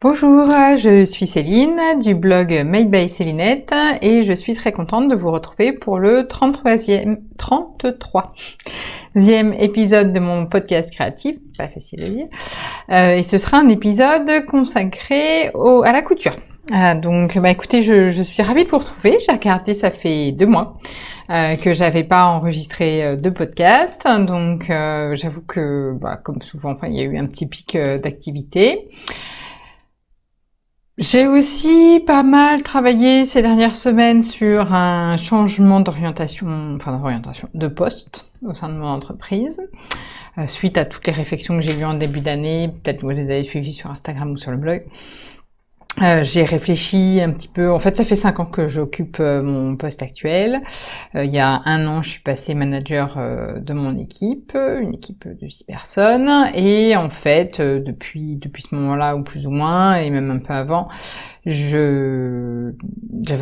Bonjour, je suis Céline du blog Made by Célinette et je suis très contente de vous retrouver pour le 33e épisode de mon podcast créatif, pas facile à dire, et ce sera un épisode consacré à la couture. Donc écoutez, je suis ravie de vous retrouver. J'ai regardé, ça fait 2 mois que j'avais pas enregistré de podcast, donc j'avoue que comme souvent, il y a eu un petit pic d'activité. J'ai aussi pas mal travaillé ces dernières semaines sur un changement de poste au sein de mon entreprise, suite à toutes les réflexions que j'ai eues en début d'année. Peut-être que vous les avez suivies sur Instagram ou sur le blog. J'ai réfléchi un petit peu. En fait, ça fait 5 ans que j'occupe mon poste actuel. Il y a 1 an, je suis passée manager de mon équipe, une équipe de 6 personnes. Et en fait, depuis ce moment-là, ou plus ou moins, et même un peu avant, j'avais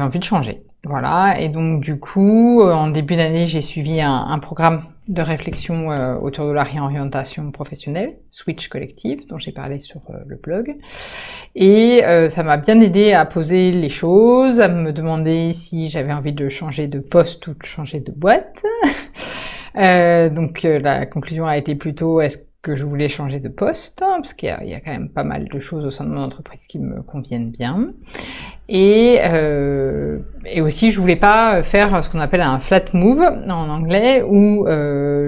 envie de changer. Voilà. Et donc, du coup, en début d'année, j'ai suivi un programme de réflexion autour de la réorientation professionnelle, Switch Collective, dont j'ai parlé sur le blog. Et ça m'a bien aidé à poser les choses, à me demander si j'avais envie de changer de poste ou de changer de boîte. Donc la conclusion a été plutôt est-ce que je voulais changer de poste, parce qu'il y a quand même pas mal de choses au sein de mon entreprise qui me conviennent bien. Et aussi, je voulais pas faire ce qu'on appelle un flat move en anglais, ou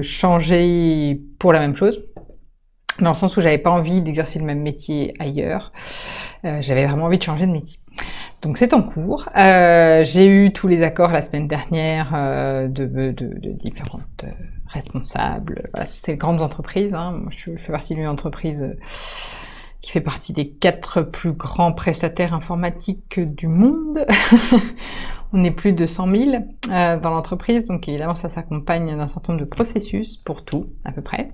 changer pour la même chose, dans le sens où j'avais pas envie d'exercer le même métier ailleurs. J'avais vraiment envie de changer de métier. Donc c'est en cours. J'ai eu tous les accords la semaine dernière de différentes responsables. Voilà, c'est les grandes entreprises. Moi, je fais partie d'une entreprise qui fait partie des 4 plus grands prestataires informatiques du monde. On est plus de 100 000 dans l'entreprise, donc évidemment ça s'accompagne d'un certain nombre de processus pour tout, à peu près.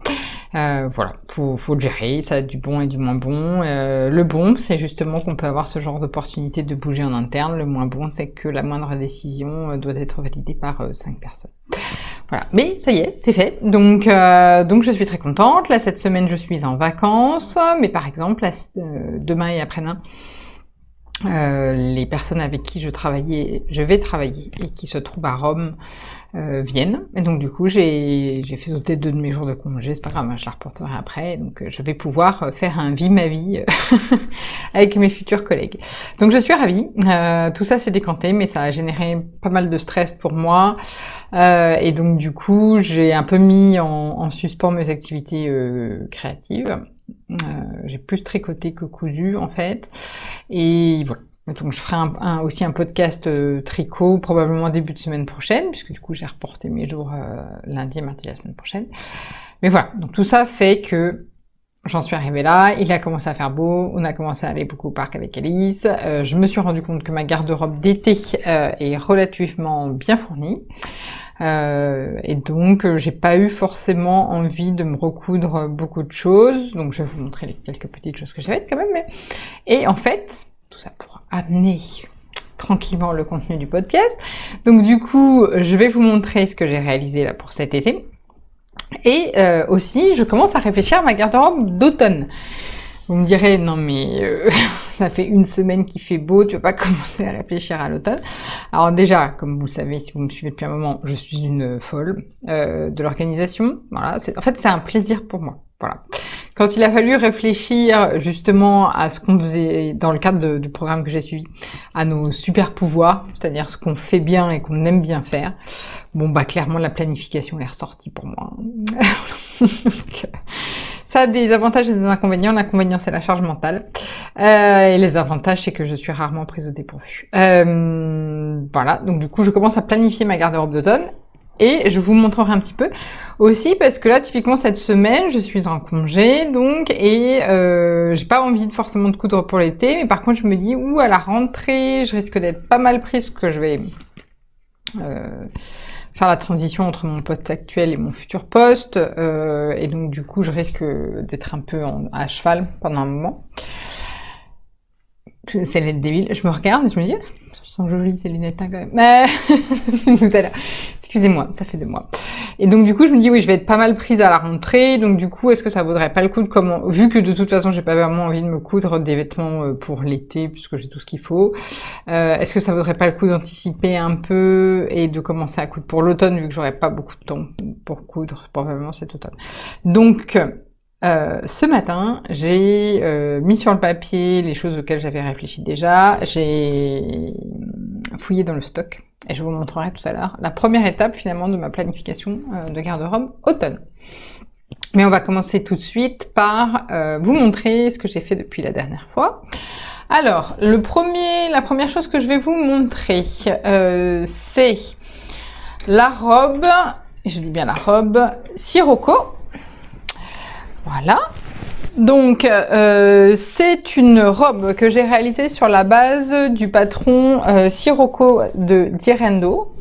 Voilà, faut le gérer, ça a du bon et du moins bon. Le bon, c'est justement qu'on peut avoir ce genre d'opportunité de bouger en interne. Le moins bon, c'est que la moindre décision doit être validée par 5 personnes. Voilà, mais ça y est, c'est fait. Donc je suis très contente. Là, cette semaine, je suis en vacances, mais par exemple, demain et après-demain, les personnes avec qui je vais travailler et qui se trouvent à Rome viennent. Et donc du coup, j'ai fait sauter 2 de mes jours de congé, c'est pas grave, je la reporterai après. Donc je vais pouvoir faire un vie ma vie avec mes futurs collègues. Donc je suis ravie. Tout ça s'est décanté, mais ça a généré pas mal de stress pour moi. Et donc du coup, j'ai un peu mis en suspens mes activités créatives. J'ai plus tricoté que cousu en fait, et voilà. Donc je ferai aussi un podcast tricot probablement début de semaine prochaine, puisque du coup j'ai reporté mes jours lundi et mardi la semaine prochaine. Mais voilà, donc tout ça fait que j'en suis arrivée là, il a commencé à faire beau, on a commencé à aller beaucoup au parc avec Alice, je me suis rendu compte que ma garde-robe d'été est relativement bien fournie. Et donc j'ai pas eu forcément envie de me recoudre beaucoup de choses, donc je vais vous montrer les quelques petites choses que j'ai faites quand même. Et en fait, tout ça pour amener tranquillement le contenu du podcast. Donc du coup, je vais vous montrer ce que j'ai réalisé là pour cet été. Et aussi, je commence à réfléchir à ma garde-robe d'automne. Vous me direz, non mais ça fait 1 semaine qu'il fait beau, tu vas pas commencer à réfléchir à l'automne. Alors déjà, comme vous le savez, si vous me suivez depuis un moment, je suis une folle de l'organisation. Voilà, en fait, c'est un plaisir pour moi. Voilà. Quand il a fallu réfléchir justement à ce qu'on faisait dans le cadre du programme que j'ai suivi, à nos super pouvoirs, c'est-à-dire ce qu'on fait bien et qu'on aime bien faire, clairement la planification est ressortie pour moi. Donc, ça a des avantages et des inconvénients. L'inconvénient, c'est la charge mentale. Et les avantages, c'est que je suis rarement prise au dépourvu. Voilà, donc du coup, je commence à planifier ma garde-robe d'automne. Et je vous montrerai un petit peu aussi parce que là, typiquement cette semaine, je suis en congé, donc, et j'ai pas envie forcément de coudre pour l'été, mais par contre, je me dis, à la rentrée, je risque d'être pas mal prise parce que je vais faire la transition entre mon poste actuel et mon futur poste, et donc du coup, je risque d'être un peu à cheval pendant un moment. C'est l'aide débile. Je me regarde et je me dis, ça sent joli ces lunettes quand même. Tout à l'heure. Excusez-moi, ça fait 2 mois. Et donc du coup, je me dis oui, je vais être pas mal prise à la rentrée. Donc du coup, est-ce que ça vaudrait pas le coup de vu que de toute façon, j'ai pas vraiment envie de me coudre des vêtements pour l'été puisque j'ai tout ce qu'il faut. Est-ce que ça vaudrait pas le coup d'anticiper un peu et de commencer à coudre pour l'automne vu que j'aurai pas beaucoup de temps pour coudre probablement cet automne. Donc ce matin, j'ai mis sur le papier les choses auxquelles j'avais réfléchi déjà. J'ai fouillé dans le stock et je vous montrerai tout à l'heure la première étape finalement de ma planification de garde-robe automne. Mais on va commencer tout de suite par vous montrer ce que j'ai fait depuis la dernière fois. Alors, la première chose que je vais vous montrer, c'est la robe, et je dis bien la robe, Sirocco. Voilà. Donc, c'est une robe que j'ai réalisée sur la base du patron Sirocco de Direndo,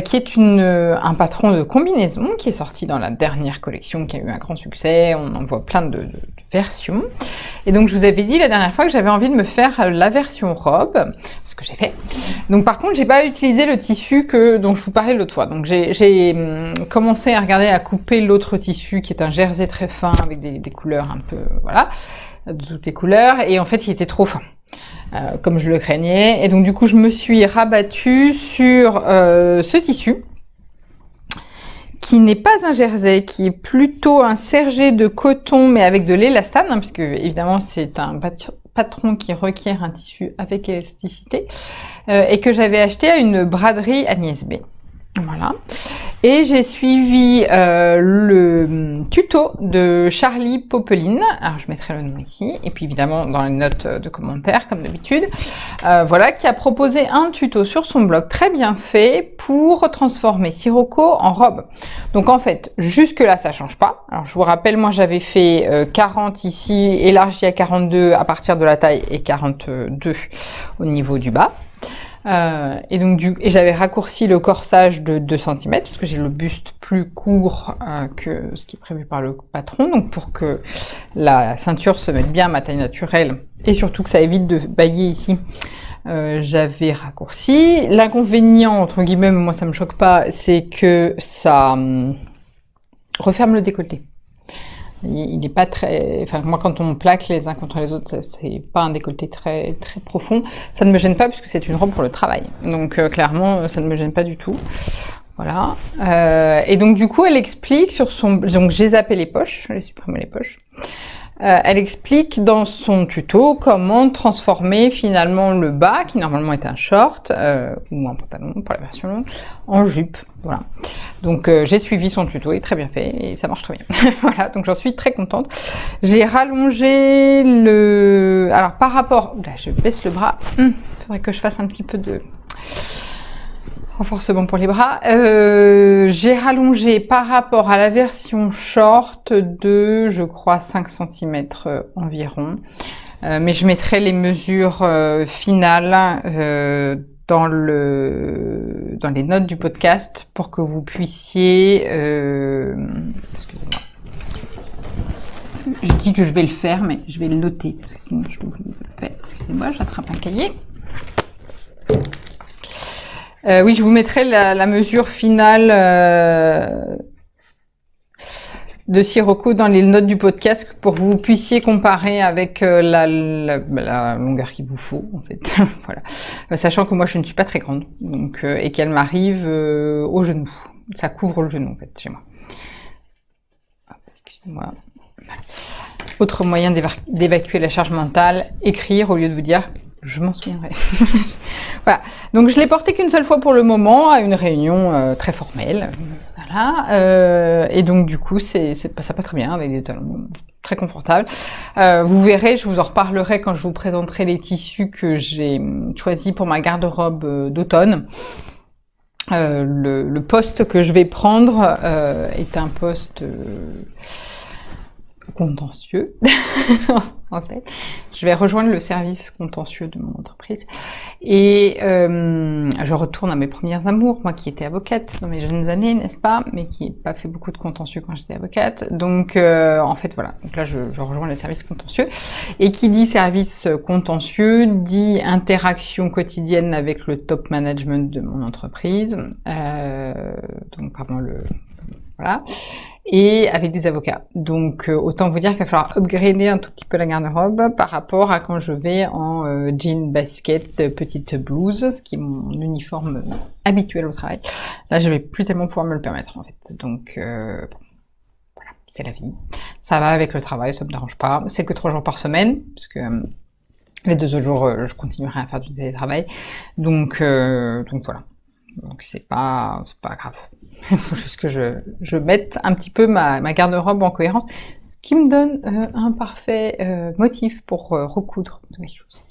qui est un patron de combinaison qui est sorti dans la dernière collection qui a eu un grand succès. On en voit plein de versions. Et donc, je vous avais dit la dernière fois que j'avais envie de me faire la version robe, ce que j'ai fait. Donc, par contre, j'ai pas utilisé le tissu dont je vous parlais l'autre fois. Donc, j'ai commencé à regarder à couper l'autre tissu qui est un jersey très fin avec des couleurs un peu, voilà, de toutes les couleurs. Et en fait, il était trop fin. Comme je le craignais. Et donc, du coup, je me suis rabattue sur ce tissu, qui n'est pas un jersey, qui est plutôt un sergé de coton, mais avec de l'élastane, hein, puisque évidemment, c'est un patron qui requiert un tissu avec élasticité, et que j'avais acheté à une braderie Agnès B. Voilà. Et j'ai suivi le tuto de Charlie Popeline. Alors, je mettrai le nom ici. Et puis, évidemment, dans les notes de commentaires, comme d'habitude. Voilà, qui a proposé un tuto sur son blog très bien fait pour transformer Sirocco en robe. Donc, en fait, jusque-là, ça change pas. Alors, je vous rappelle, moi, j'avais fait 40 ici, élargi à 42 à partir de la taille et 42 au niveau du bas. Et donc j'avais raccourci le corsage de 2 cm parce que j'ai le buste plus court que ce qui est prévu par le patron, donc pour que la ceinture se mette bien à ma taille naturelle et surtout que ça évite de bailler ici. J'avais raccourci. L'inconvénient, entre guillemets, moi ça me choque pas, c'est que ça referme le décolleté. Il n'est pas très... Enfin, moi, quand on plaque les uns contre les autres, c'est pas un décolleté très, très profond. Ça ne me gêne pas puisque c'est une robe pour le travail. Donc, clairement, ça ne me gêne pas du tout. Voilà. Et donc, du coup, elle explique sur son... Donc, j'ai zappé les poches. J'ai supprimé les poches. Elle explique dans son tuto comment transformer finalement le bas, qui normalement est un short, ou un pantalon pour la version longue, en jupe. Voilà. Donc j'ai suivi son tuto, il est très bien fait, et ça marche très bien. Voilà, donc j'en suis très contente. J'ai rallongé Alors par rapport... Là, je baisse le bras. Faudrait que je fasse un petit peu de... renforcement pour les bras. J'ai rallongé par rapport à la version short de, je crois, 5 cm environ. Mais je mettrai les mesures finales dans les notes du podcast pour que vous puissiez... Excusez-moi. Je dis que je vais le faire, mais je vais le noter, parce que sinon je vais oublier de le faire. Excusez-moi, j'attrape un cahier. Oui, je vous mettrai la mesure finale de Sirocco dans les notes du podcast pour que vous puissiez comparer avec la longueur qu'il vous faut, en fait. Voilà. Sachant que moi, je ne suis pas très grande, donc et qu'elle m'arrive au genou. Ça couvre le genou, en fait, chez moi. Hop, excusez-moi. Voilà. Autre moyen d'évacuer la charge mentale, écrire au lieu de vous dire « je m'en souviendrai ». Voilà, donc je l'ai porté qu'une seule fois pour le moment, à une réunion très formelle, voilà, et donc du coup ça passe très bien avec des talons très confortables. Vous verrez, je vous en reparlerai quand je vous présenterai les tissus que j'ai choisis pour ma garde-robe d'automne. Le poste que je vais prendre est un poste contentieux. En fait, je vais rejoindre le service contentieux de mon entreprise et je retourne à mes premières amours, moi qui étais avocate dans mes jeunes années, n'est-ce pas, mais qui n'ai pas fait beaucoup de contentieux quand j'étais avocate. Donc en fait voilà, donc là je rejoins le service contentieux et qui dit service contentieux dit interaction quotidienne avec le top management de mon entreprise, donc vraiment voilà, et avec des avocats. Donc autant vous dire qu'il va falloir upgrader un tout petit peu la garde-robe par rapport à quand je vais en jean, basket, petite blouse, ce qui est mon uniforme habituel au travail. Là, je vais plus tellement pouvoir me le permettre en fait. Donc bon, voilà, c'est la vie. Ça va avec le travail, ça me dérange pas. C'est que 3 jours par semaine, parce que les 2 autres jours, je continuerai à faire du télétravail. Donc voilà. Donc c'est pas grave. Il faut juste que je mette un petit peu ma garde-robe en cohérence, ce qui me donne un parfait motif pour recoudre de mes choses.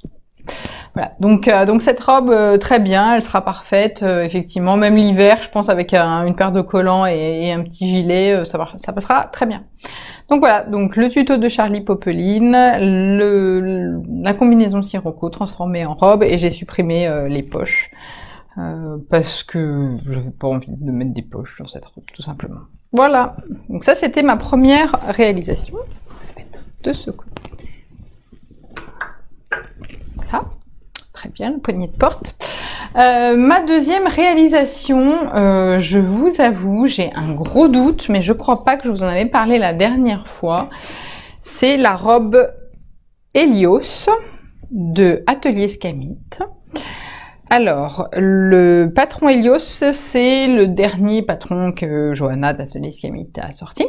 Voilà, donc cette robe, très bien, elle sera parfaite, effectivement, même l'hiver, je pense, avec une paire de collants et un petit gilet, ça passera très bien. Donc voilà, donc le tuto de Charlie Popeline, la combinaison Sirocco transformée en robe, et j'ai supprimé les poches. Parce que je n'avais pas envie de mettre des poches dans cette robe, tout simplement. Voilà, donc ça c'était ma première réalisation. Je vais mettre de ce côté. Voilà, très bien, le poignet de porte. Ma deuxième réalisation, je vous avoue, j'ai un gros doute, mais je crois pas que je vous en avais parlé la dernière fois. C'est la robe Helios de Atelier Scamit. Alors, le patron Helios, c'est le dernier patron que Johanna d'Atelier Scamit a sorti.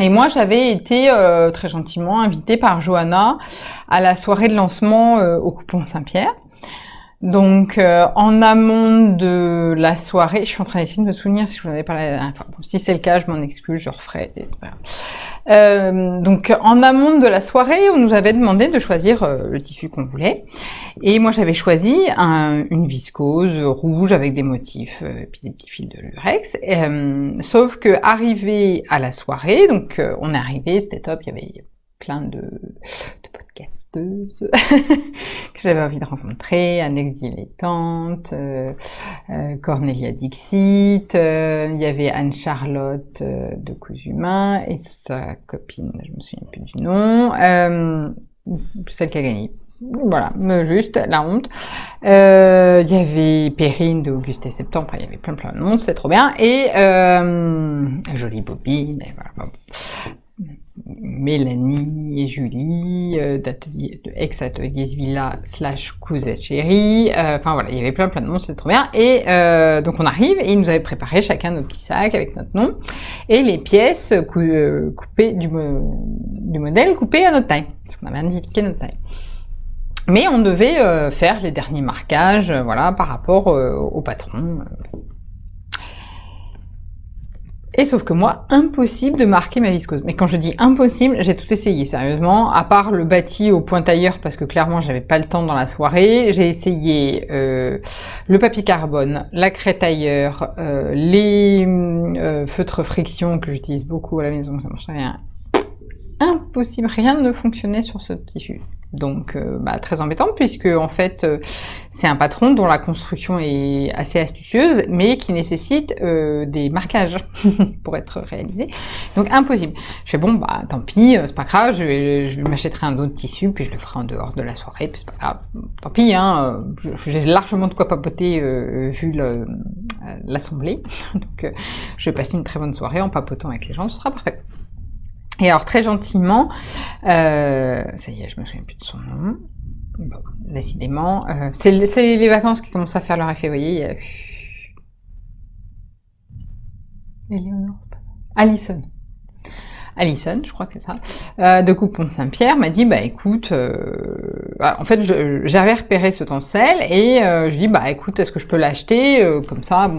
Et moi, j'avais été très gentiment invitée par Johanna à la soirée de lancement au Coupon Saint-Pierre. Donc, en amont de la soirée, je suis en train d'essayer de me souvenir si je vous en avais parlé la dernière fois. Bon, si c'est le cas, je m'en excuse, je referai, c'est pas grave. Donc, en amont de la soirée, on nous avait demandé de choisir le tissu qu'on voulait. Et moi, j'avais choisi une viscose rouge avec des motifs, et puis des petits fils de lurex. Sauf que, arrivé à la soirée, donc on est arrivé, c'était top, il y avait plein de podcasteuses que j'avais envie de rencontrer, Annex Dilettante, Cornelia Dixit, il y avait Anne-Charlotte de Cousu Humain et sa copine, je me souviens plus du nom, celle qui a gagné. Voilà, juste la honte. Il y avait Perrine de Auguste et Septembre, il y avait plein de monde, c'était trop bien. Et Jolie Bobine, et voilà. Bon. Mélanie et Julie d'atelier de ex-atelier Villa / Cousette Chérie, enfin voilà, il y avait plein de monde, c'était trop bien. Et donc on arrive et ils nous avaient préparé chacun nos petits sacs avec notre nom et les pièces coupées du modèle coupées à notre taille, parce qu'on avait indiqué notre taille. Mais on devait faire les derniers marquages, voilà, par rapport au patron. Et sauf que moi, impossible de marquer ma viscose. Mais quand je dis impossible, j'ai tout essayé, sérieusement. À part le bâti au pointailleur, parce que clairement, j'avais pas le temps dans la soirée. J'ai essayé le papier carbone, la craie tailleur, les feutres friction que j'utilise beaucoup à la maison, ça marche rien. Impossible, rien ne fonctionnait sur ce tissu. Donc, très embêtant, puisque en fait, c'est un patron dont la construction est assez astucieuse, mais qui nécessite des marquages pour être réalisé. Donc, impossible. Je fais bon, tant pis, c'est pas grave, je m'achèterai un autre tissu, puis je le ferai en dehors de la soirée, puis c'est pas grave. Tant pis, hein, j'ai largement de quoi papoter vu l'assemblée. Donc, je vais passer une très bonne soirée en papotant avec les gens, ce sera parfait. Et alors, très gentiment, ça y est, je me souviens plus de son nom. Bon, décidément, c'est les vacances qui commencent à faire leur effet, vous voyez. Éléonore, Alison. Alison, je crois que c'est ça, de Coupon Saint-Pierre, m'a dit, écoute, en fait, j'avais repéré ce tencel, et je lui dis, écoute, est-ce que je peux l'acheter, comme ça,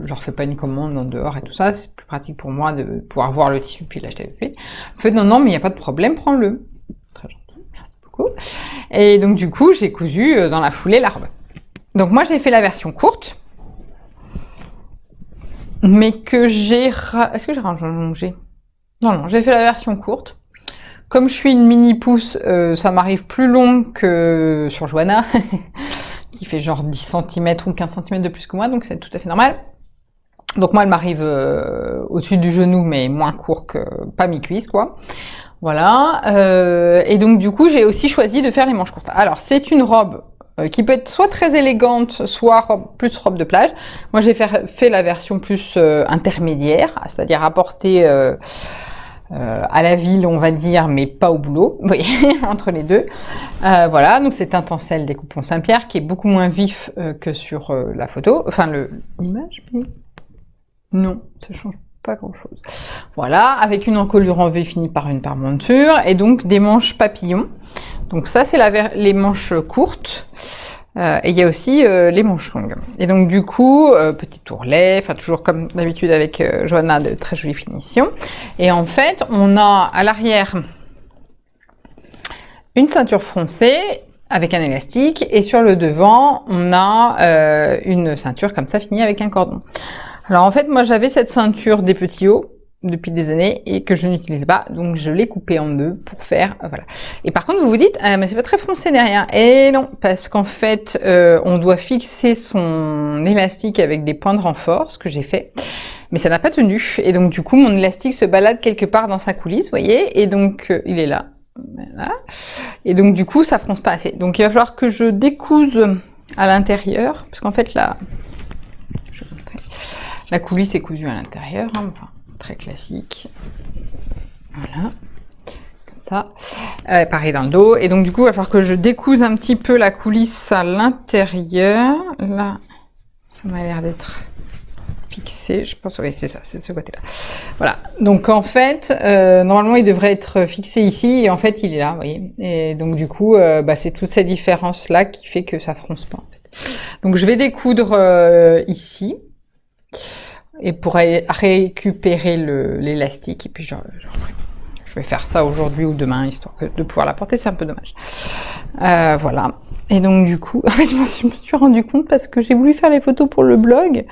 je refais pas une commande en dehors et tout ça, c'est plus pratique pour moi de pouvoir voir le tissu puis l'acheter tout de suite. En fait, non, mais il n'y a pas de problème, prends-le. Très gentil, merci beaucoup. Et donc, du coup, j'ai cousu dans la foulée la robe. Donc, moi, j'ai fait la version courte, mais que j'ai... Est-ce que j'ai rallongé ? Non, j'ai fait la version courte. Comme je suis une mini pouce, ça m'arrive plus long que sur Johanna, qui fait genre 10 cm ou 15 cm de plus que moi, donc c'est tout à fait normal. Donc moi, elle m'arrive au-dessus du genou, mais moins court que pas mi-cuisse, quoi. Voilà. Et donc du coup, j'ai aussi choisi de faire les manches courtes. Alors, c'est une robe qui peut être soit très élégante, soit plus robe de plage. Moi, j'ai fait la version plus intermédiaire, c'est-à-dire à porter à la ville, on va dire, mais pas au boulot, vous voyez, entre les deux. Voilà, donc c'est un tencel découpon Saint-Pierre qui est beaucoup moins vif que sur la photo, enfin l'image, mais non, ça change pas grand-chose. Voilà, avec une encolure en V finie par une parmenture, et donc des manches papillons. Donc ça, c'est les manches courtes. Et il y a aussi les manches longues. Et donc du coup, petit ourlet, enfin toujours comme d'habitude avec Johanna, de très jolies finitions. Et en fait, on a à l'arrière une ceinture froncée avec un élastique, et sur le devant, on a une ceinture comme ça finie avec un cordon. Alors en fait, moi j'avais cette ceinture des petits hauts depuis des années et que je n'utilise pas, donc je l'ai coupée en deux pour faire, voilà. Et par contre, vous vous dites, mais c'est pas très foncé derrière. Et non, parce qu'en fait, on doit fixer son élastique avec des points de renfort, ce que j'ai fait, mais ça n'a pas tenu. Et donc du coup, mon élastique se balade quelque part dans sa coulisse, vous voyez, et donc il est là. Voilà. Et donc du coup, ça fronce pas assez. Donc il va falloir que je découse à l'intérieur, parce qu'en fait la coulisse est cousue à l'intérieur, hein, enfin, très classique. Voilà, comme ça. Pareil dans le dos. Et donc du coup, il va falloir que je découse un petit peu la coulisse à l'intérieur. Là, ça m'a l'air d'être fixé. Je pense, oui, c'est ça, c'est de ce côté-là. Voilà. Donc en fait, normalement, il devrait être fixé ici, et en fait, il est là, vous voyez. Et donc du coup, c'est toutes ces différences-là qui fait que ça fronce pas. En fait. Donc je vais découdre ici. Et pour récupérer l'élastique, et puis je vais faire ça aujourd'hui ou demain, histoire de pouvoir la porter, c'est un peu dommage. Voilà. Et donc du coup, en fait, je me suis rendu compte parce que j'ai voulu faire les photos pour le blog,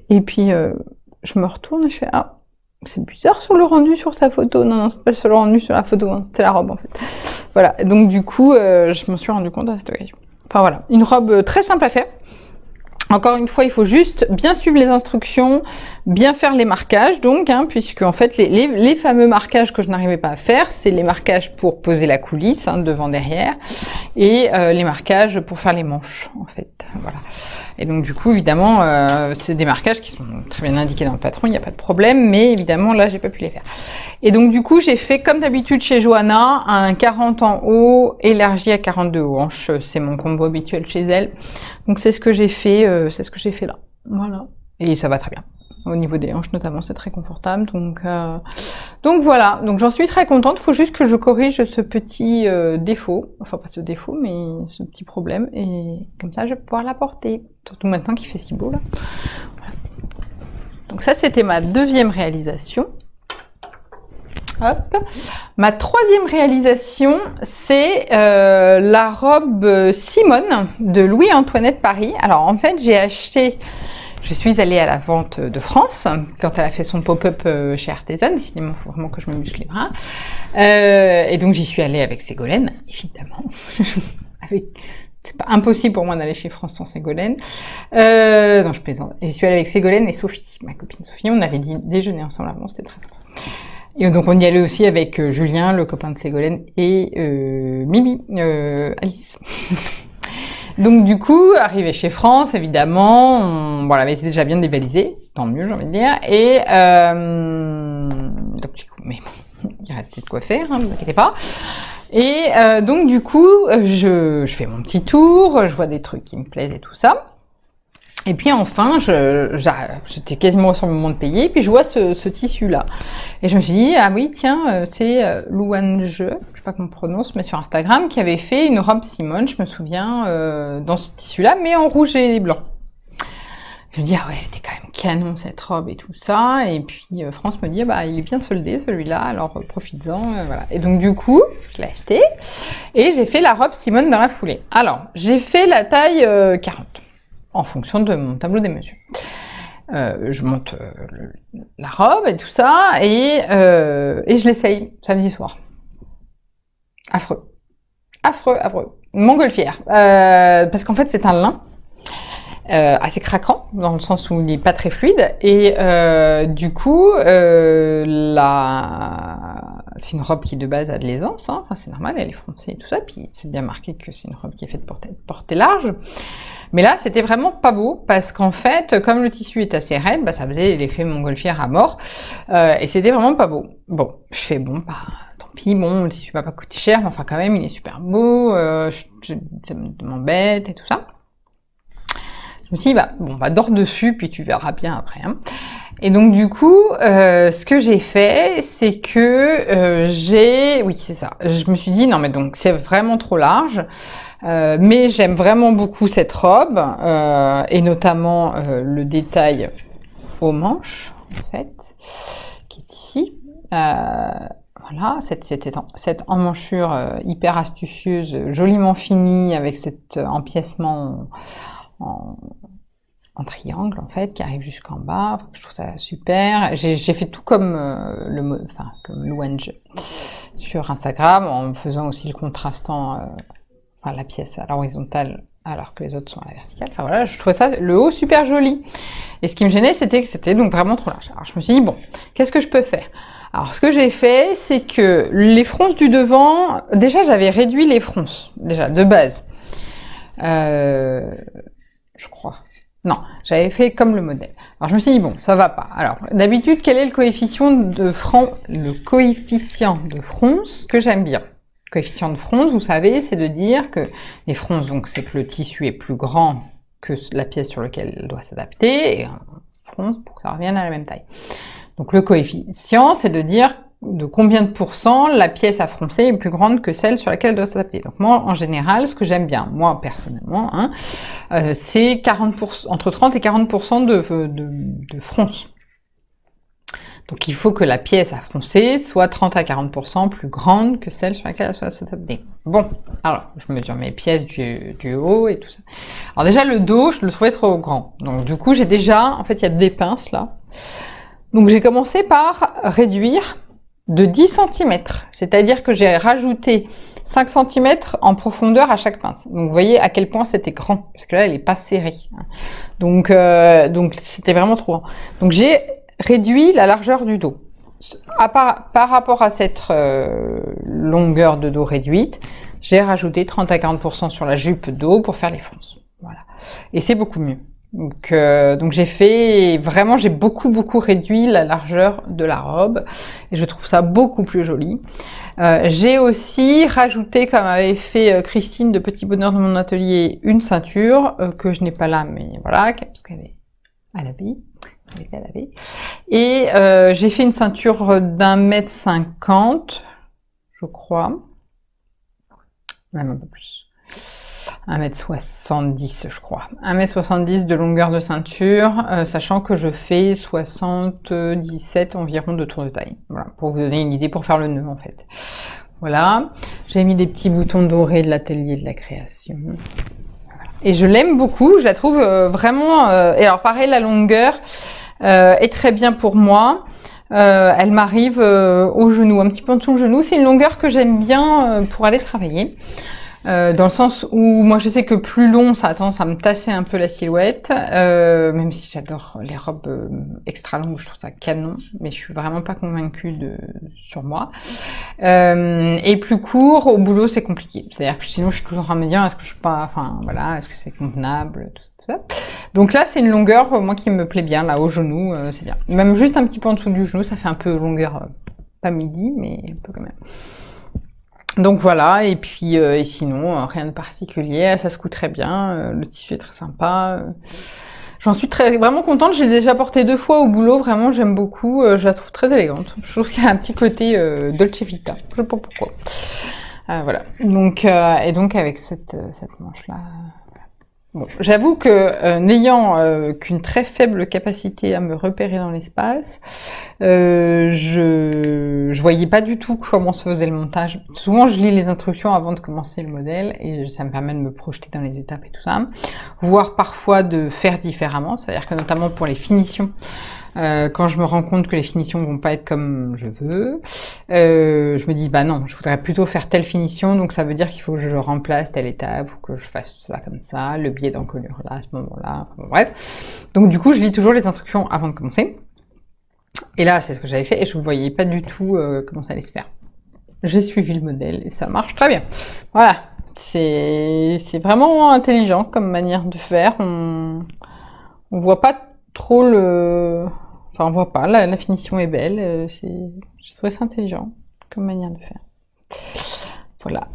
et puis je me retourne et je fais « Ah, c'est bizarre sur le rendu sur sa photo. Non, c'est pas sur le rendu sur la photo, hein, c'était la robe en fait. » Voilà, donc du coup, je me suis rendu compte à cette occasion. Enfin voilà, une robe très simple à faire. Encore une fois, il faut juste bien suivre les instructions, bien faire les marquages, donc, hein, puisque en fait, les fameux marquages que je n'arrivais pas à faire, c'est les marquages pour poser la coulisse, hein, devant, derrière, et les marquages pour faire les manches, en fait. Voilà. Et donc, du coup, évidemment, c'est des marquages qui sont très bien indiqués dans le patron, il n'y a pas de problème, mais évidemment, là, j'ai pas pu les faire. Et donc, du coup, j'ai fait, comme d'habitude chez Johanna, un 40 en haut, élargi à 42 hanches. C'est mon combo habituel chez elle. Donc, c'est ce que j'ai fait, là. Voilà. Et ça va très bien. Au niveau des hanches, notamment, c'est très confortable. Donc voilà. Donc, j'en suis très contente. Il faut juste que je corrige ce petit défaut. Enfin, pas ce défaut, mais ce petit problème. Et comme ça, je vais pouvoir la porter. Surtout maintenant qu'il fait si beau, là. Voilà. Donc ça, c'était ma deuxième réalisation. Hop. Ma troisième réalisation, c'est la robe Simone de Louis-Antoinette Paris. Alors en fait, je suis allée à la vente de France quand elle a fait son pop-up chez Artisan. Décidément, il faut vraiment que je me muscle les bras. Et donc j'y suis allée avec Ségolène, évidemment. C'est pas impossible pour moi d'aller chez France sans Ségolène. Non, je plaisante. J'y suis allée avec Ségolène et Sophie, ma copine Sophie. On avait déjeuné ensemble avant, c'était très sympa. Et donc on y allait aussi avec Julien, le copain de Ségolène, et Mimi, Alice. Donc du coup, arrivé chez France, évidemment, elle avait été déjà bien dévalisée, tant mieux j'ai envie de dire, et donc du coup, mais bon, il restait de quoi faire, hein, vous inquiétez pas. Et donc du coup, je fais mon petit tour, je vois des trucs qui me plaisent et tout ça. Et puis enfin, j'étais quasiment sur le moment de payer, puis je vois ce tissu-là. Et je me suis dit, ah oui, tiens, c'est Louane, je sais pas comment on prononce, mais sur Instagram, qui avait fait une robe Simone, je me souviens, dans ce tissu-là, mais en rouge et blanc. Je me dis, ah ouais, elle était quand même canon cette robe et tout ça. Et puis France me dit, bah il est bien soldé celui-là, alors profites-en, voilà. Et donc du coup, je l'ai acheté, et j'ai fait la robe Simone dans la foulée. Alors, j'ai fait la taille 40. En fonction de mon tableau des mesures. Je monte la robe et tout ça, et je l'essaye samedi soir. Affreux. Affreux, affreux. Montgolfière. Parce qu'en fait, c'est un lin assez craquant, dans le sens où il n'est pas très fluide, et du coup, c'est une robe qui de base a de l'aisance, hein. Enfin, c'est normal, elle est froncée et tout ça, puis c'est bien marqué que c'est une robe qui est faite pour porter large. Mais là, c'était vraiment pas beau, parce qu'en fait, comme le tissu est assez raide, bah, ça faisait l'effet montgolfière à mort, et c'était vraiment pas beau. Bon, je fais bon, bah, tant pis, bon, le tissu va pas coûter cher, mais enfin quand même, il est super beau, ça m'embête et tout ça. Je me suis dit, bah, bon, bah, dors dessus, puis tu verras bien après, hein. Et donc, du coup, ce que j'ai fait, c'est que oui, c'est ça. Je me suis dit, non, mais donc, c'est vraiment trop large. Mais j'aime vraiment beaucoup cette robe, et notamment le détail aux manches, en fait, qui est ici. Voilà, cette emmanchure hyper astucieuse, joliment finie, avec cet empiècement en triangle, en fait, qui arrive jusqu'en bas. Je trouve ça super. J'ai fait tout comme comme Louange sur Instagram, en faisant aussi le contrastant, la pièce à l'horizontale, alors que les autres sont à la verticale. Enfin voilà, je trouvais ça, le haut, super joli. Et ce qui me gênait, c'était que c'était donc vraiment trop large. Alors je me suis dit, bon, qu'est-ce que je peux faire? Alors ce que j'ai fait, c'est que les fronces du devant, déjà j'avais réduit les fronces, déjà, de base. Je crois. Non, j'avais fait comme le modèle. Alors je me suis dit, bon, ça va pas. Alors, d'habitude, quel est le coefficient de fronce que j'aime bien? Le coefficient de fronce, vous savez, c'est de dire que les fronces, donc c'est que le tissu est plus grand que la pièce sur laquelle elle doit s'adapter, et un fronce pour que ça revienne à la même taille. Donc le coefficient, c'est de dire de combien de pourcents la pièce à froncer est plus grande que celle sur laquelle elle doit s'adapter. Donc moi, en général, ce que j'aime bien, moi personnellement, hein, c'est 40%, entre 30 et 40% de fronce. Donc il faut que la pièce à froncer soit 30 à 40% plus grande que celle sur laquelle elle doit s'adapter. Bon, alors je mesure mes pièces du haut et tout ça. Alors déjà le dos, je le trouvais trop grand. Donc du coup, j'ai déjà, en fait, il y a des pinces là. Donc j'ai commencé par réduire de 10 cm, c'est-à-dire que j'ai rajouté 5 cm en profondeur à chaque pince. Donc vous voyez à quel point c'était grand, parce que là elle est pas serrée. Donc c'était vraiment trop grand. Donc j'ai réduit la largeur du dos. Par rapport à cette longueur de dos réduite, j'ai rajouté 30 à 40% sur la jupe dos pour faire les fronces. Voilà. Et c'est beaucoup mieux. Donc j'ai beaucoup réduit la largeur de la robe et je trouve ça beaucoup plus joli. J'ai aussi rajouté, comme avait fait Christine de Petit Bonheur de mon atelier, une ceinture que je n'ai pas là, mais voilà, parce qu'elle est à laver. Elle était à laver. Et j'ai fait une ceinture d'1,50 m, je crois, même un peu plus. 1,70 m, je crois. 1,70 m de longueur de ceinture, sachant que je fais 77 environ de tour de taille. Voilà, pour vous donner une idée, pour faire le nœud, en fait. Voilà. J'ai mis des petits boutons dorés de l'atelier de la création. Voilà. Et je l'aime beaucoup, je la trouve vraiment... et alors, pareil, la longueur est très bien pour moi. Elle m'arrive au genou, un petit peu en dessous le genou. C'est une longueur que j'aime bien pour aller travailler. Dans le sens où moi je sais que plus long ça a tendance à me tasser un peu la silhouette, même si j'adore les robes extra longues, je trouve ça canon, mais je suis vraiment pas convaincue sur moi. Et plus court, au boulot c'est compliqué, c'est-à-dire que sinon je suis toujours en train de me dire est-ce que je suis pas, enfin voilà, est-ce que c'est convenable, tout ça. Donc là c'est une longueur moi qui me plaît bien, là au genou, c'est bien. Même juste un petit peu en dessous du genou, ça fait un peu longueur, pas midi, mais un peu quand même. Donc voilà, et puis et sinon, rien de particulier, ça se coud très bien, le tissu est très sympa. J'en suis vraiment contente, je l'ai déjà portée 2 fois au boulot, vraiment j'aime beaucoup, je la trouve très élégante. Je trouve qu'il y a un petit côté Dolce Vita, je sais pas pourquoi. Voilà, donc, et donc avec cette manche-là, Bon, j'avoue que n'ayant qu'une très faible capacité à me repérer dans l'espace, je voyais pas du tout comment se faisait le montage. Souvent, je lis les instructions avant de commencer le modèle et ça me permet de me projeter dans les étapes et tout ça, voire parfois de faire différemment, c'est-à-dire que notamment pour les finitions, quand je me rends compte que les finitions vont pas être comme je veux, je me dis bah non, je voudrais plutôt faire telle finition, donc ça veut dire qu'il faut que je remplace telle étape ou que je fasse ça comme ça, le biais d'encolure là à ce moment-là, enfin, bref. Donc du coup, je lis toujours les instructions avant de commencer. Et là, c'est ce que j'avais fait et je ne voyais pas du tout comment ça allait se faire. J'ai suivi le modèle et ça marche très bien. Voilà, c'est vraiment intelligent comme manière de faire. On voit pas trop le... Enfin, on voit pas, la finition est belle. J'ai trouvé ça intelligent comme manière de faire. Voilà.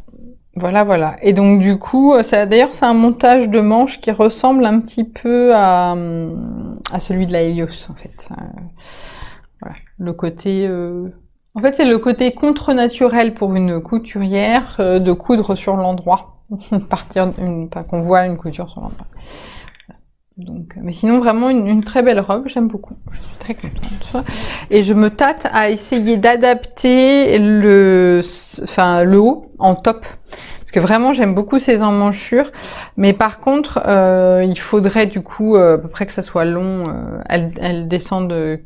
Voilà. Et donc du coup, d'ailleurs, c'est un montage de manches qui ressemble un petit peu à celui de la Helios, en fait. Voilà. Le côté... En fait, c'est le côté contre-naturel pour une couturière de coudre sur l'endroit. Qu'on voit une couture sur l'endroit. Donc, mais sinon, vraiment une très belle robe, j'aime beaucoup. Je suis très contente. Et je me tâte à essayer d'adapter le haut en top. Parce que vraiment, j'aime beaucoup ces emmanchures. Mais par contre, il faudrait du coup, à peu près que ça soit long. Elles descendent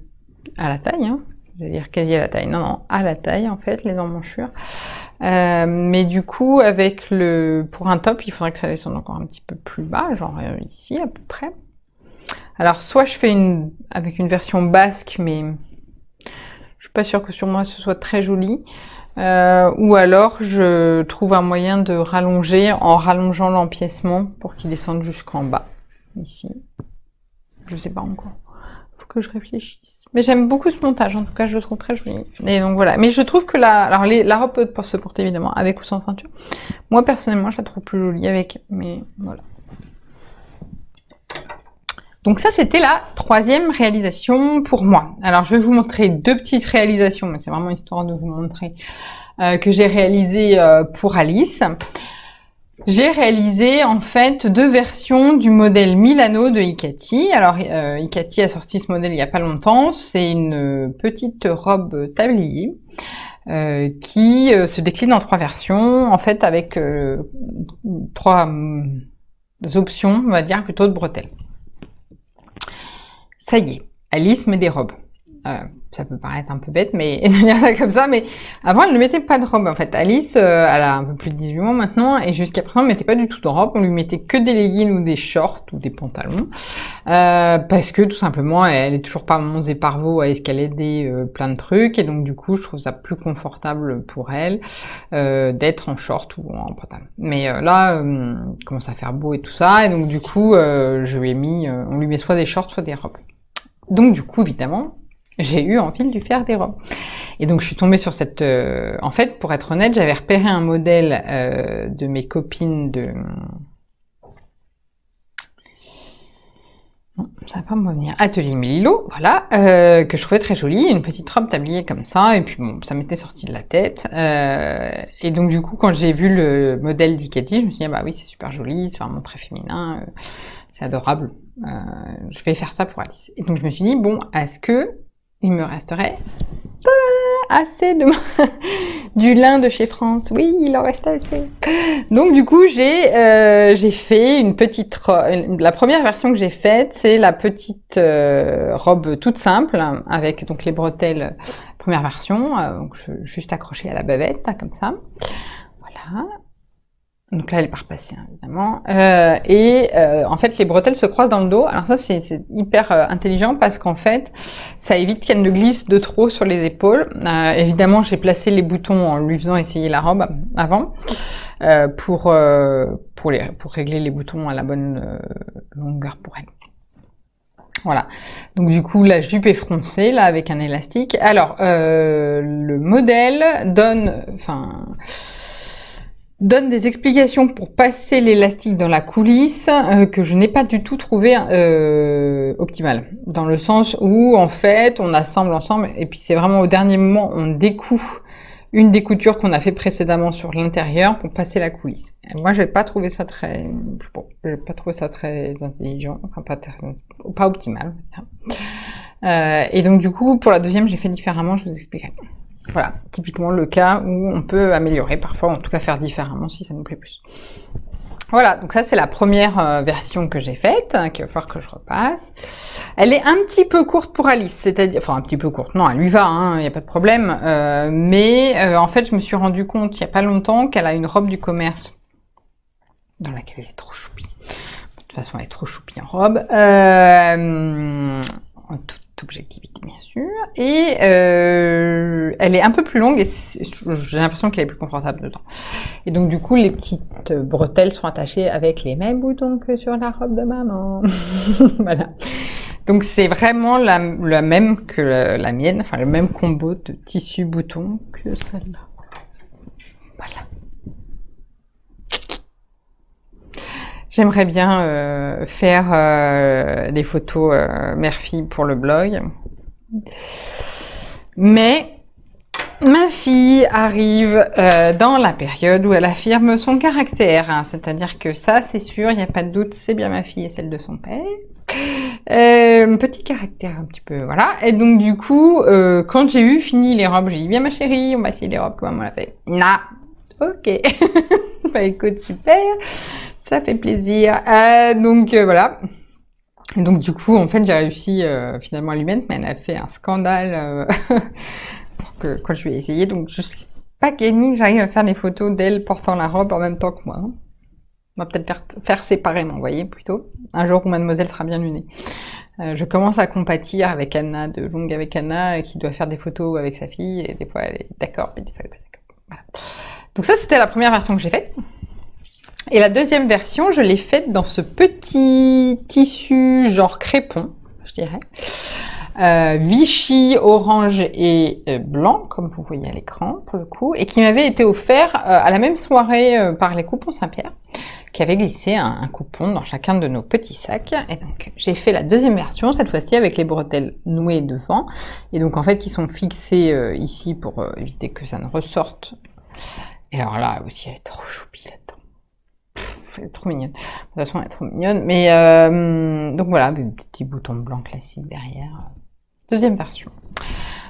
à la taille, hein. Je vais dire quasi à la taille. Non, à la taille, en fait, les emmanchures. Mais du coup, pour un top, il faudrait que ça descende encore un petit peu plus bas, genre ici à peu près. Alors, soit je fais avec une version basque, mais je suis pas sûre que sur moi ce soit très joli. Ou alors, je trouve un moyen de rallonger en rallongeant l'empiècement pour qu'il descende jusqu'en bas. Ici. Je sais pas encore. Que je réfléchisse. Mais j'aime beaucoup ce montage, en tout cas je le trouve très joli. Et donc voilà. Mais je trouve que la robe peut se porter évidemment avec ou sans ceinture. Moi personnellement je la trouve plus jolie avec, mais voilà. Donc ça c'était la 3e réalisation pour moi. Alors je vais vous montrer 2 petites réalisations, mais c'est vraiment histoire de vous montrer que j'ai réalisé pour Alice. J'ai réalisé en fait 2 versions du modèle Milano de Icati. Alors Icati a sorti ce modèle il y a pas longtemps. C'est une petite robe tablier qui se décline en 3 versions, en fait avec 3 options, on va dire plutôt de bretelles. Ça y est, Alice met des robes. Ça peut paraître un peu bête, mais de dire ça comme ça, mais avant elle ne mettait pas de robe en fait. Alice, elle a un peu plus de 18 mois maintenant, et jusqu'à présent elle mettait pas du tout de robe, on lui mettait que des leggings ou des shorts ou des pantalons, parce que tout simplement elle est toujours pas Mons et Parvaux à escalader plein de trucs, et donc du coup je trouve ça plus confortable pour elle d'être en short ou en pantalon. Mais là, il commence à faire beau et tout ça, et donc du coup on lui met soit des shorts soit des robes. Donc du coup évidemment, j'ai eu envie de lui faire des robes. Et donc je suis tombée sur cette... En fait, pour être honnête, j'avais repéré un modèle de mes copines de... Non, ça va pas me revenir. Atelier Mélilo, voilà, que je trouvais très jolie, une petite robe tablier comme ça, et puis bon, ça m'était sorti de la tête. Et donc du coup, quand j'ai vu le modèle d'Icati, je me suis dit, ah bah oui, c'est super joli, c'est vraiment très féminin, c'est adorable. Je vais faire ça pour Alice. Et donc je me suis dit, bon, est-ce que il me resterait assez de du lin de chez France? Oui, il en reste assez. Donc du coup, j'ai fait une petite robe. La première version que j'ai faite, c'est la petite robe toute simple avec donc les bretelles. Première version, donc juste accrochée à la bavette, là, comme ça. Voilà. Donc là, elle est pas repassée, hein, évidemment. En fait, les bretelles se croisent dans le dos. Alors ça, c'est hyper intelligent parce qu'en fait, ça évite qu'elle ne glisse de trop sur les épaules. Évidemment, j'ai placé les boutons en lui faisant essayer la robe avant pour régler les boutons à la bonne longueur pour elle. Voilà. Donc du coup, la jupe est froncée là avec un élastique. Alors, le modèle donne des explications pour passer l'élastique dans la coulisse que je n'ai pas du tout trouvé optimales. Dans le sens où, en fait, on assemble ensemble et puis c'est vraiment au dernier moment, on découd une des coutures qu'on a fait précédemment sur l'intérieur pour passer la coulisse. Et moi, j'ai pas trouvé ça très, bon, j'ai pas trouvé ça très intelligent, enfin pas optimal. Et donc du coup, pour la deuxième, j'ai fait différemment. Je vous expliquerai. Voilà, typiquement le cas où on peut améliorer, parfois, en tout cas faire différemment si ça nous plaît plus. Voilà, donc ça c'est la première version que j'ai faite, qu'il va falloir que je repasse. Elle est un petit peu courte pour Alice, c'est-à-dire, enfin un petit peu courte, non, elle lui va, il n'y a pas de problème, mais en fait je me suis rendu compte il n'y a pas longtemps qu'elle a une robe du commerce dans laquelle elle est trop choupie. De toute façon elle est trop choupie en robe, en toute objectivité bien sûr, et elle est un peu plus longue et j'ai l'impression qu'elle est plus confortable dedans. Et donc du coup les petites bretelles sont attachées avec les mêmes boutons que sur la robe de maman. Voilà. Donc c'est vraiment la même que la mienne, enfin le même combo de tissu bouton que celle-là. Voilà. J'aimerais bien faire des photos mère-fille pour le blog. Mais ma fille arrive dans la période où elle affirme son caractère. Hein, c'est-à-dire que ça, c'est sûr, il n'y a pas de doute, c'est bien ma fille et celle de son père. Petit caractère un petit peu, voilà. Et donc du coup, quand j'ai eu fini les robes, j'ai dit, viens ma chérie, on va essayer les robes, comme maman l'a fait. Nah, ok. Bah écoute, super. Ça fait plaisir. Donc voilà. Et donc du coup, en fait, j'ai réussi finalement à lui mettre, mais elle a fait un scandale pour que quand je lui ai essayé. Donc je sais pas gagné que j'arrive à faire des photos d'elle portant la robe en même temps que moi. On va peut-être faire séparément, vous voyez, plutôt. Un jour où mademoiselle sera bien lunée. Je commence à compatir avec Anna, de Longue avec Anna, qui doit faire des photos avec sa fille, et des fois elle est d'accord, mais des fois elle est pas d'accord. Voilà. Donc ça, c'était la première version que j'ai faite. Et la deuxième version, je l'ai faite dans ce petit tissu genre crépon, je dirais. Vichy, orange et blanc, comme vous voyez à l'écran, pour le coup, et qui m'avait été offert à la même soirée par les coupons Saint-Pierre, qui avait glissé un coupon dans chacun de nos petits sacs. Et donc, j'ai fait la deuxième version, cette fois-ci avec les bretelles nouées devant, et donc en fait, qui sont fixées ici pour éviter que ça ne ressorte. Et alors là aussi, elle est trop choupie là-dedans. Elle est trop mignonne. De toute façon, elle est trop mignonne. Mais donc voilà, des petits boutons blancs classiques derrière. Deuxième version.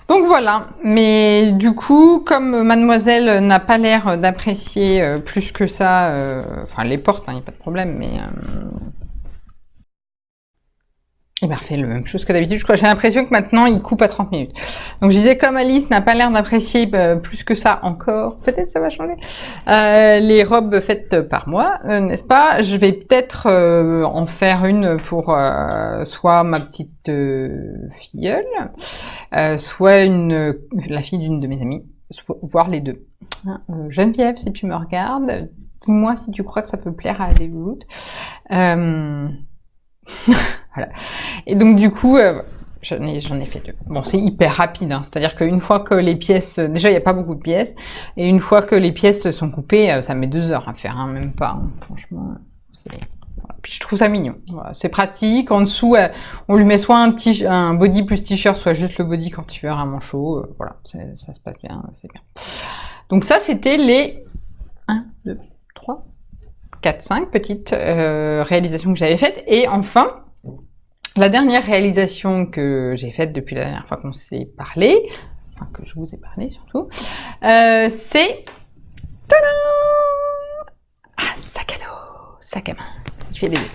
Donc voilà. Mais du coup, comme mademoiselle n'a pas l'air d'apprécier plus que ça, enfin, elle les porte, il n'y a pas de problème, mais il m'a refait la même chose que d'habitude. J'ai l'impression que maintenant, il coupe à 30 minutes. Donc, je disais, comme Alice n'a pas l'air d'apprécier plus que ça encore, peut-être ça va changer, les robes faites par moi, n'est-ce pas? Je vais peut-être en faire une pour soit ma petite filleule, soit la fille d'une de mes amies, voire les deux. Hein, Geneviève, si tu me regardes, dis-moi si tu crois que ça peut plaire à des louloutes. Voilà. Et donc du coup, j'en ai fait deux. Bon, c'est hyper rapide, hein. C'est-à-dire qu'une fois que les pièces, déjà il n'y a pas beaucoup de pièces, et une fois que les pièces sont coupées, ça met 2 heures à faire, hein, même pas. Hein. Franchement, c'est. Voilà. Puis je trouve ça mignon. Voilà. C'est pratique. En dessous, on lui met soit un body plus t-shirt, soit juste le body quand il fait vraiment chaud. Voilà, ça se passe bien, c'est bien. Donc ça, c'était les 1, 2, 3. 4-5 petites réalisations que j'avais faites. Et enfin, la dernière réalisation que j'ai faite depuis la dernière fois qu'on s'est parlé, enfin que je vous ai parlé surtout, c'est sac à main, qui fait les deux.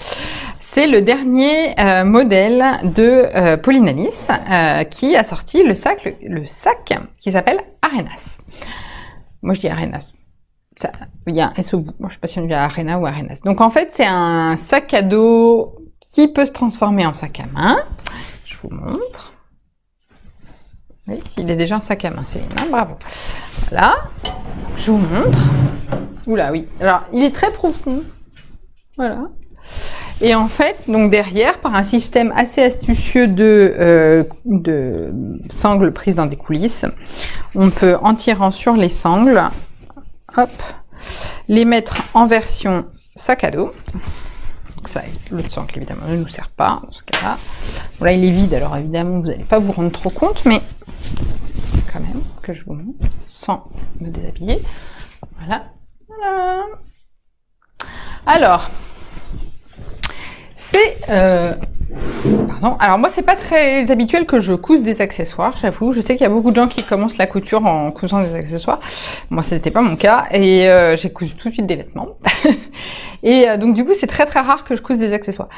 C'est le dernier modèle de Pauline Alice qui a sorti le sac qui s'appelle Arenas. Moi je dis Arenas. Il y a un S au bout. Moi, je ne sais pas si on dit Arena ou Arenas. Donc, en fait, c'est un sac à dos qui peut se transformer en sac à main. Je vous montre. Oui, s'il est déjà un sac à main, c'est les mains. Bravo. Voilà. Je vous montre. Oula, oui. Alors, il est très profond. Voilà. Et en fait, donc derrière, par un système assez astucieux de sangles prises dans des coulisses, on peut, en tirant sur les sangles, hop, les mettre en version sac à dos. Donc ça, l'autre sangle évidemment ne nous sert pas dans ce cas-là. Bon, là il est vide, alors évidemment vous n'allez pas vous rendre trop compte, mais quand même que je vous montre, sans me déshabiller. Voilà. Voilà. Alors, c'est... pardon. Alors moi, c'est pas très habituel que je couse des accessoires, j'avoue. Je sais qu'il y a beaucoup de gens qui commencent la couture en cousant des accessoires. Moi, ce n'était pas mon cas. Et j'ai cousu tout de suite des vêtements. Et donc, du coup, c'est très très rare que je couse des accessoires.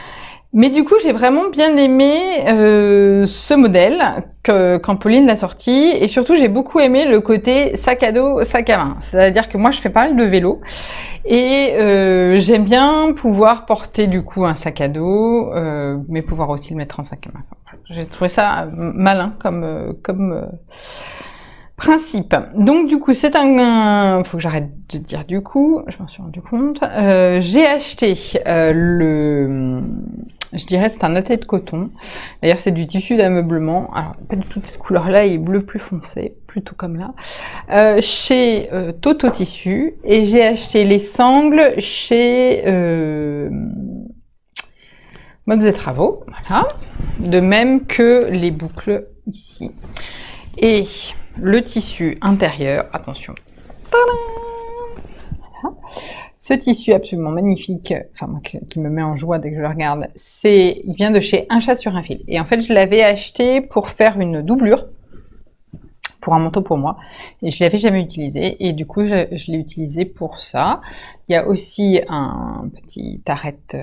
Mais du coup, j'ai vraiment bien aimé ce modèle quand Pauline l'a sorti. Et surtout, j'ai beaucoup aimé le côté sac à dos, sac à main. C'est-à-dire que moi, je fais pas mal de vélo. Et j'aime bien pouvoir porter du coup un sac à dos, mais pouvoir aussi le mettre en sac à main. Enfin, j'ai trouvé ça malin comme principe. Donc du coup, c'est faut que j'arrête de dire du coup, je m'en suis rendu compte. J'ai acheté je dirais c'est un atelier de coton. D'ailleurs, c'est du tissu d'ameublement. Alors, pas du tout de cette couleur-là, il est bleu plus foncé, plutôt comme là. Chez Toto Tissu. Et j'ai acheté les sangles chez Modes et Travaux. Voilà. De même que les boucles ici. Et le tissu intérieur, attention. Voilà. Ce tissu absolument magnifique, enfin qui me met en joie dès que je le regarde, il vient de chez Un Chat sur un fil. Et en fait, je l'avais acheté pour faire une doublure pour un manteau pour moi, et je l'avais jamais utilisé, et du coup, je l'ai utilisé pour ça. Il y a aussi un petit arrête.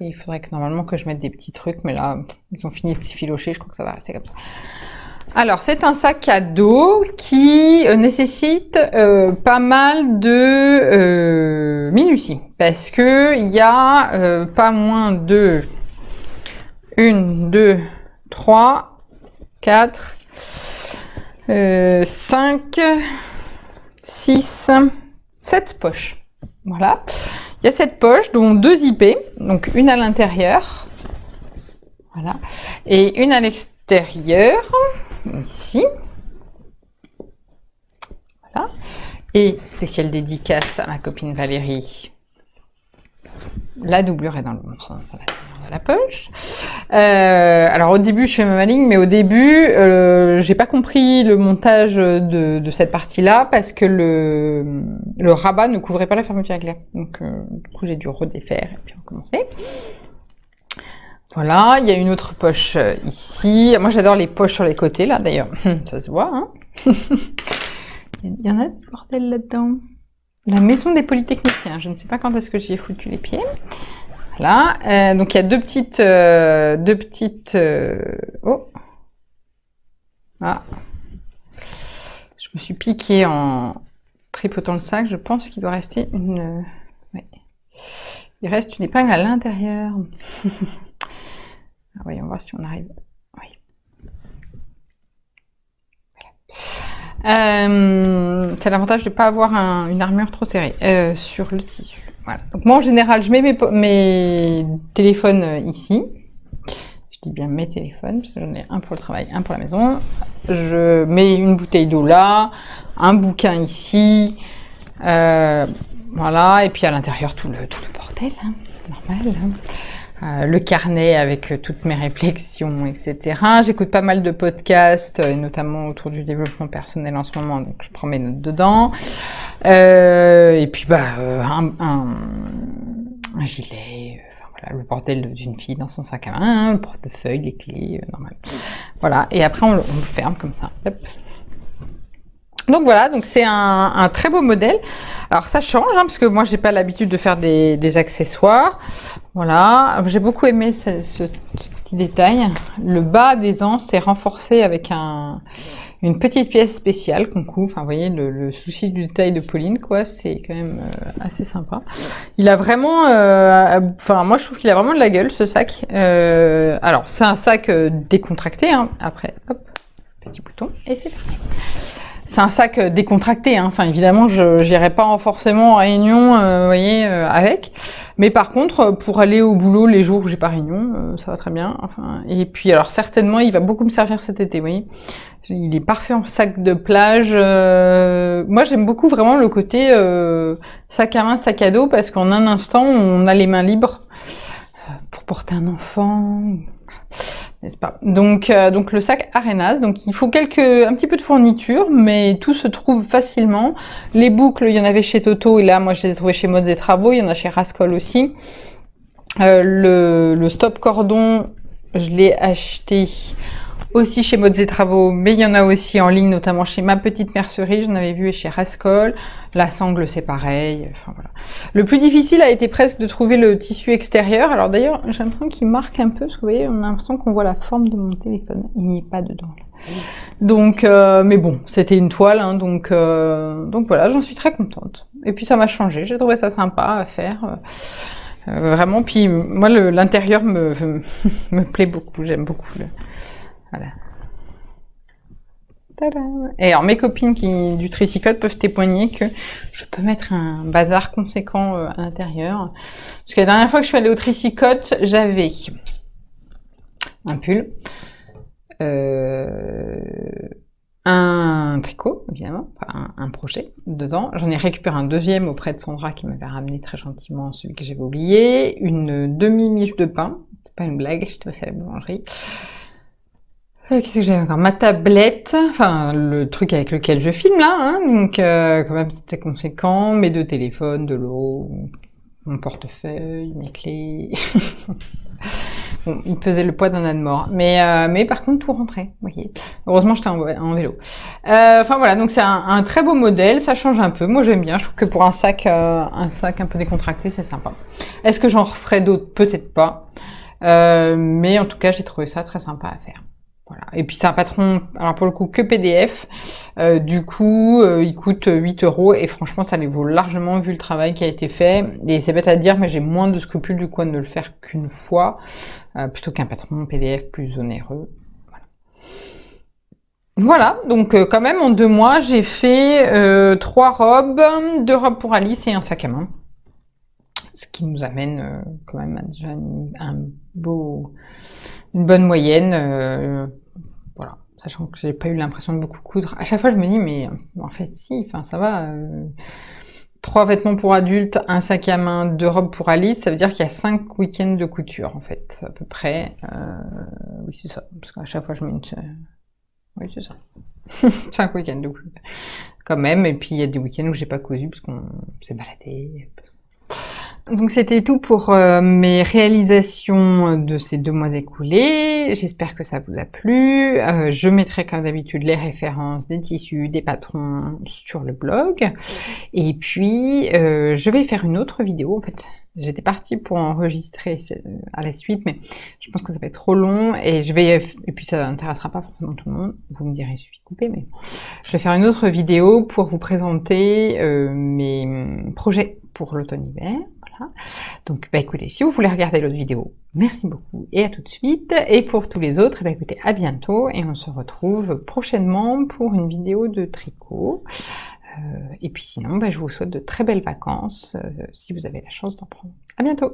Et il faudrait que normalement que je mette des petits trucs, mais là, ils ont fini de s'effilocher, je crois que ça va rester comme ça. Alors, c'est un sac à dos qui nécessite pas mal de minutie, parce que il y a pas moins de 1, 2, 3, 4, 5, 6, 7 poches. Voilà. Il y a 7 poches, dont 2 zippées, donc une à l'intérieur, voilà, et une à l'extérieur, ici, voilà, et spéciale dédicace à ma copine Valérie. La doublure est dans le bon sens à l'intérieur de la poche. Alors au début je fais ma maligne, mais au début j'ai pas compris le montage de cette partie-là parce que le rabat ne couvrait pas la fermeture éclair. Donc du coup j'ai dû redéfaire et puis recommencer. Voilà, il y a une autre poche ici. Moi j'adore les poches sur les côtés là d'ailleurs, ça se voit. Hein. Il y en a du bordel là-dedans. La maison des polytechniciens, je ne sais pas quand est-ce que j'y ai foutu les pieds. Voilà, donc il y a deux petites oh, ah, je me suis piquée en tripotant le sac. Je pense qu'il doit rester une, ouais. Il reste une épingle à l'intérieur. Voyons voir si on arrive. Oui. Voilà. C'est l'avantage de ne pas avoir une armure trop serrée sur le tissu. Voilà. Donc moi en général, je mets mes téléphones ici. Je dis bien mes téléphones parce que j'en ai un pour le travail, un pour la maison. Je mets une bouteille d'eau là, un bouquin ici, voilà. Et puis à l'intérieur tout le bordel, hein, normal. Hein. Le carnet avec toutes mes réflexions, etc. J'écoute pas mal de podcasts, notamment autour du développement personnel en ce moment, donc je prends mes notes dedans. Et puis un gilet, voilà, le bordel d'une fille dans son sac à main, le portefeuille, les clés, normal. Voilà, et après on le ferme comme ça. Hop. Donc voilà, donc c'est un très beau modèle. Alors ça change, hein, parce que moi j'ai pas l'habitude de faire des accessoires. Voilà, j'ai beaucoup aimé ce petit détail. Le bas des anses est renforcé avec une petite pièce spéciale qu'on couvre. Enfin, vous voyez, le souci du détail de Pauline, quoi, c'est quand même assez sympa. Il a vraiment, enfin moi je trouve qu'il a vraiment de la gueule ce sac. Alors c'est un sac décontracté, hein. Après, hop, petit bouton et c'est parti. C'est un sac décontracté, hein. Enfin évidemment je n'irai pas forcément en réunion, vous voyez, avec. Mais par contre pour aller au boulot les jours où j'ai pas réunion, ça va très bien. Enfin, et puis alors certainement il va beaucoup me servir cet été, vous voyez. Il est parfait en sac de plage. Moi j'aime beaucoup vraiment le côté sac à main, sac à dos, parce qu'en un instant on a les mains libres pour porter un enfant. n'est-ce pas? Donc le sac Arenas, donc il faut un petit peu de fourniture, mais tout se trouve facilement. Les boucles, il y en avait chez Toto, et là, moi, je les ai trouvées chez Modes et Travaux, il y en a chez Rascol aussi. Le stop cordon, je l'ai acheté aussi chez Modes et Travaux, mais il y en a aussi en ligne, notamment chez Ma Petite Mercerie, j'en avais vu, et chez Rascol. La sangle, c'est pareil, enfin voilà. Le plus difficile a été presque de trouver le tissu extérieur. Alors d'ailleurs, j'ai l'impression qu'il marque un peu, parce que vous voyez, on a l'impression qu'on voit la forme de mon téléphone. Il n'y est pas dedans, là. Donc, mais bon, c'était une toile, hein, donc voilà, j'en suis très contente. Et puis ça m'a changé, j'ai trouvé ça sympa à faire. Vraiment, puis moi, l'intérieur me plaît beaucoup, j'aime beaucoup. Voilà. Tadam. Et alors mes copines du Tricycode peuvent témoigner que je peux mettre un bazar conséquent à l'intérieur. Parce que la dernière fois que je suis allée au Tricycode, j'avais un pull, un tricot, évidemment, enfin, un projet dedans. J'en ai récupéré un deuxième auprès de Sandra qui m'avait ramené très gentiment celui que j'avais oublié. Une demi-miche de pain, c'est pas une blague, j'étais passée à la boulangerie. Qu'est-ce que j'avais encore? Ma tablette, enfin le truc avec lequel je filme là, hein, donc quand même c'était conséquent, mes deux téléphones, de l'eau, mon portefeuille, mes clés. Bon, il pesait le poids d'un âne mort, mais par contre tout rentrait, vous voyez. Heureusement j'étais en vélo. Enfin voilà, donc c'est un très beau modèle, ça change un peu, moi j'aime bien, je trouve que pour un sac un peu décontracté, c'est sympa. Est-ce que j'en referai d'autres? Peut-être pas, mais en tout cas j'ai trouvé ça très sympa à faire. Voilà. Et puis c'est un patron, alors pour le coup que PDF, du coup il coûte 8 € et franchement ça les vaut largement vu le travail qui a été fait. Et c'est bête à dire mais j'ai moins de scrupules du coup à ne le faire qu'une fois, plutôt qu'un patron PDF plus onéreux. Voilà, donc quand même en 2 mois j'ai fait 3 robes, 2 robes pour Alice et un sac à main. Ce qui nous amène quand même à déjà une bonne moyenne. Voilà, sachant que j'ai pas eu l'impression de beaucoup coudre. À chaque fois, je me dis, mais en fait, si, enfin, ça va. 3 vêtements pour adultes, un sac à main, 2 robes pour Alice, ça veut dire qu'il y a 5 week-ends de couture, en fait, à peu près. Oui, c'est ça, parce qu'à chaque fois, je mets une... Oui, c'est ça. 5 week-ends de couture, quand même, et puis il y a des week-ends où j'ai pas cousu, parce qu'on s'est baladé, Donc c'était tout pour mes réalisations de ces 2 mois écoulés. J'espère que ça vous a plu. Je mettrai comme d'habitude les références des tissus, des patrons sur le blog. Et puis je vais faire une autre vidéo. En fait, j'étais partie pour enregistrer à la suite, mais je pense que ça va être trop long et puis ça n'intéressera pas forcément tout le monde. Vous me direz, il suffit de couper, mais je vais faire une autre vidéo pour vous présenter mes projets pour l'automne-hiver. Voilà. Donc, écoutez, si vous voulez regarder l'autre vidéo, merci beaucoup et à tout de suite. Et pour tous les autres, écoutez, à bientôt et on se retrouve prochainement pour une vidéo de tricot. Et puis sinon, je vous souhaite de très belles vacances si vous avez la chance d'en prendre. À bientôt!